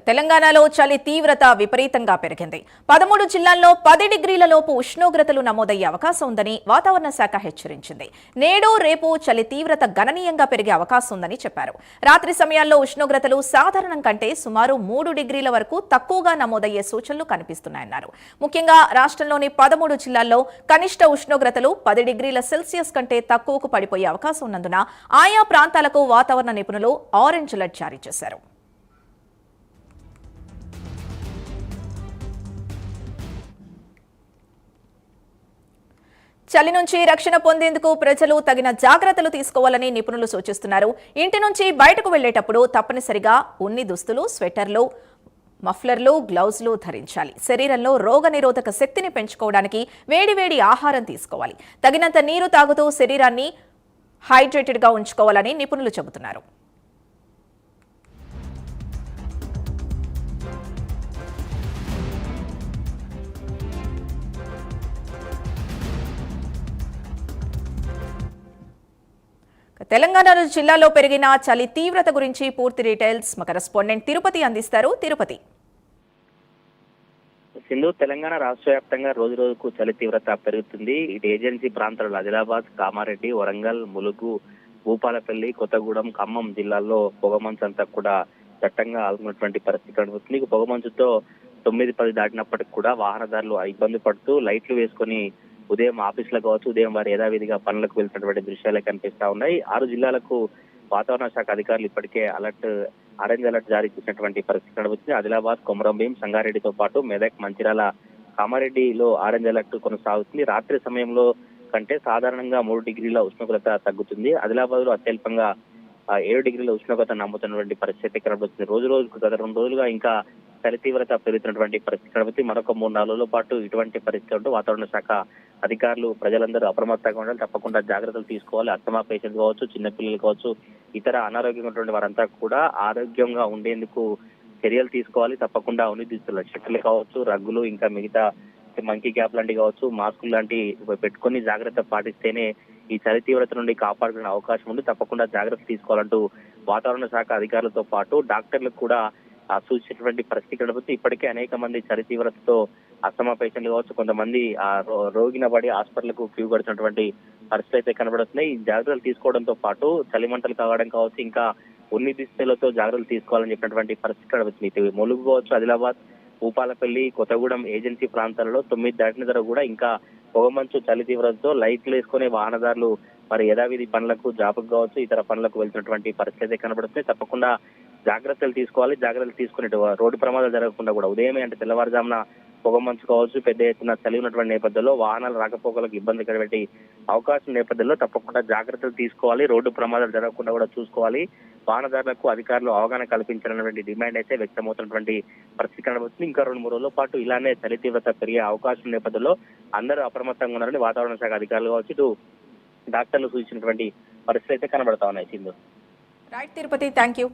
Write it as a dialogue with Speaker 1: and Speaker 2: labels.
Speaker 1: తెలంగాణలో చలి తీవ్రత విపరీతంగా పెరిగింది. 13 జిల్లాల్లో 10 డిగ్రీల లోపు ఉష్ణోగ్రతలు నమోదయ్యే అవకాశం ఉందని వాతావరణ శాఖ హెచ్చరించింది. నేడు రేపు చలి తీవ్రత గణనీయంగా పెరిగే అవకాశం ఉందని చెప్పారు. రాత్రి సమయాల్లో ఉష్ణోగ్రతలు సాధారణం కంటే సుమారు 3 డిగ్రీల వరకు తక్కువగా నమోదయ్యే సూచనలు కనిపిస్తున్నాయన్నారు. ముఖ్యంగా రాష్ట్రంలోని 13 జిల్లాల్లో కనిష్ట ఉష్ణోగ్రతలు 10 డిగ్రీల సెల్సియస్ కంటే తక్కువకు పడిపోయే అవకాశం ఉన్నందున ఆయా ప్రాంతాలకు వాతావరణ నిపుణులు ఆరెంజ్ అలర్ట్ జారీ చేశారు. చలి నుంచి రక్షణ పొందేందుకు ప్రజలు తగిన జాగ్రత్తలు తీసుకోవాలని నిపుణులు సూచిస్తున్నారు. ఇంటి నుంచి బయటకు వెళ్లేటప్పుడు తప్పనిసరిగా ఉన్ని దుస్తులు, స్వెటర్లు, మఫ్లర్లు, గ్లౌజులు ధరించాలి. శరీరంలో రోగనిరోధక శక్తిని పెంచుకోవడానికి వేడివేడి ఆహారం తీసుకోవాలి. తగినంత నీరు తాగుతూ శరీరాన్ని హైడ్రేటెడ్గా ఉంచుకోవాలని నిపుణులు చెబుతున్నారు. తెలంగాణ జిల్లాలో పెరిగిన చలి తీవ్రత గురించి పూర్తి డీటెయిల్స్ మా కరెస్పాండెంట్ తిరుపతి అందిస్తారు. తిరుపతి.
Speaker 2: సింధు, తెలంగాణ రాష్ట్ర వ్యాప్తంగా రోజు రోజుకు చలి తీవ్రత పెరుగుతుంది. ఇటు ఏజెన్సీ ప్రాంతాల్లో ఆదిలాబాద్, కామారెడ్డి, వరంగల్, ములుగు, భూపాలపల్లి, కొత్తగూడెం, ఖమ్మం జిల్లాల్లో పొగమంచు అంతా కూడా దట్టంగా ఆల్కున్నటువంటి పరిస్థితి కనబడుతుంది. పొగమంచుతో 9-10 దాటినప్పటికి కూడా వాహనదారులు ఇబ్బంది పడుతూ లైట్లు వేసుకొని ఉదయం ఆఫీసులకు కావచ్చు, ఉదయం వారు యథావిధిగా పనులకు వెళ్తున్నటువంటి దృశ్యాలే కనిపిస్తా ఉన్నాయి. 6 జిల్లాలకు వాతావరణ శాఖ అధికారులు ఇప్పటికే ఆరెంజ్ అలర్ట్ జారీ చేసినటువంటి పరిస్థితి కనబడుతుంది. ఆదిలాబాద్, కొమరంభీం, సంగారెడ్డితో పాటు మెదక్, మంచిర్యాల, కామారెడ్డిలో ఆరెంజ్ అలర్ట్ కొనసాగుతుంది. రాత్రి సమయంలో కంటే సాధారణంగా 3 డిగ్రీల ఉష్ణోగ్రత తగ్గుతుంది. ఆదిలాబాద్ లో అత్యల్పంగా 7 డిగ్రీల ఉష్ణోగ్రత నమ్ముతున్నటువంటి పరిస్థితి కనబడుతుంది. రోజు రోజుకు గత 2 రోజులుగా ఇంకా చలి తీవ్రత పెరుగుతున్నటువంటి పరిస్థితి కనబడుతుంది. మరొక 3-4 రోజుల పాటు ఇటువంటి పరిస్థితి ఉంటూ వాతావరణ శాఖ అధికారులు ప్రజలందరూ అప్రమత్తంగా ఉండాలి. తప్పకుండా జాగ్రత్తలు తీసుకోవాలి. అస్తమా పేషెంట్స్ కావచ్చు, చిన్నపిల్లలు కావచ్చు, ఇతర అనారోగ్యంగా ఉన్నటువంటి వారంతా కూడా ఆరోగ్యంగా ఉండేందుకు చర్యలు తీసుకోవాలి. తప్పకుండా ఉన్ని దుస్తులు, షర్టులు కావచ్చు, రగ్గులు, ఇంకా మిగతా మంకీ క్యాప్ లాంటివి కావచ్చు, మాస్కులు లాంటివి పెట్టుకుని జాగ్రత్త పాటిస్తేనే ఈ చలి తీవ్రత నుండి కాపాడుకునే అవకాశం ఉంది. తప్పకుండా జాగ్రత్త తీసుకోవాలంటూ వాతావరణ శాఖ అధికారులతో పాటు డాక్టర్లకు కూడా సూచించినటువంటి పరిస్థితి కనబడుతుంది. ఇప్పటికే అనేక మంది చలి తీవ్రతతో అస్తమా పేషెంట్లు కావచ్చు, కొంతమంది రోగిన పడి హాస్పిటల్కు క్యూ కడుతున్నటువంటి పరిస్థితి అయితే కనబడుతున్నాయి. ఈ జాగ్రత్తలు తీసుకోవడంతో పాటు చలిమంటలు కావడం కావచ్చు, ఇంకా ఉన్ని దుస్తులతో జాగ్రత్తలు తీసుకోవాలని చెప్పినటువంటి పరిస్థితి కనబడుతుంది. ఇటు ములుగు కావచ్చు, ఆదిలాబాద్, భూపాలపల్లి, కొత్తగూడెం ఏజెన్సీ ప్రాంతాలలో 9 దాటిన ధర కూడా ఇంకా పొగమంచు చలి తీవ్రతతో లైట్లు వేసుకునే వాహనదారులు మరి యథావిధి పనులకు, జాబుకు కావచ్చు, ఇతర పనులకు వెళ్తున్నటువంటి పరిస్థితి కనబడుతుంది. తప్పకుండా జాగ్రత్తలు తీసుకోవాలి. జాగ్రత్తలు తీసుకునే రోడ్డు ప్రమాదాలు జరగకుండా కూడా ఉదయమే అంటే తెల్లవారుజామున పొగమంచు కావచ్చు, పెద్ద ఎత్తున చలి ఉన్నటువంటి నేపథ్యంలో వాహనాల రాకపోకలకు ఇబ్బంది కలిగే అవకాశం నేపథ్యంలో తప్పకుండా జాగ్రత్తలు తీసుకోవాలి. రోడ్డు ప్రమాదాలు జరగకుండా కూడా చూసుకోవాలి. వాహనదారులకు అధికారులు అవగాహన కల్పించాలన్నటువంటి డిమాండ్ అయితే వ్యక్తమవుతున్నటువంటి పరిస్థితి కనబడుతుంది. ఇంకా 2-3 రోజుల పాటు ఇలానే చలి తీవ్రత పెరిగే అవకాశం నేపథ్యంలో అందరూ అప్రమత్తంగా ఉన్నారని వాతావరణ శాఖ అధికారులు కావచ్చు, ఇటు డాక్టర్లు సూచించినటువంటి పరిస్థితి అయితే కనబడతా ఉన్నాయి. Sindhu.
Speaker 1: Right Tirupati, thank you.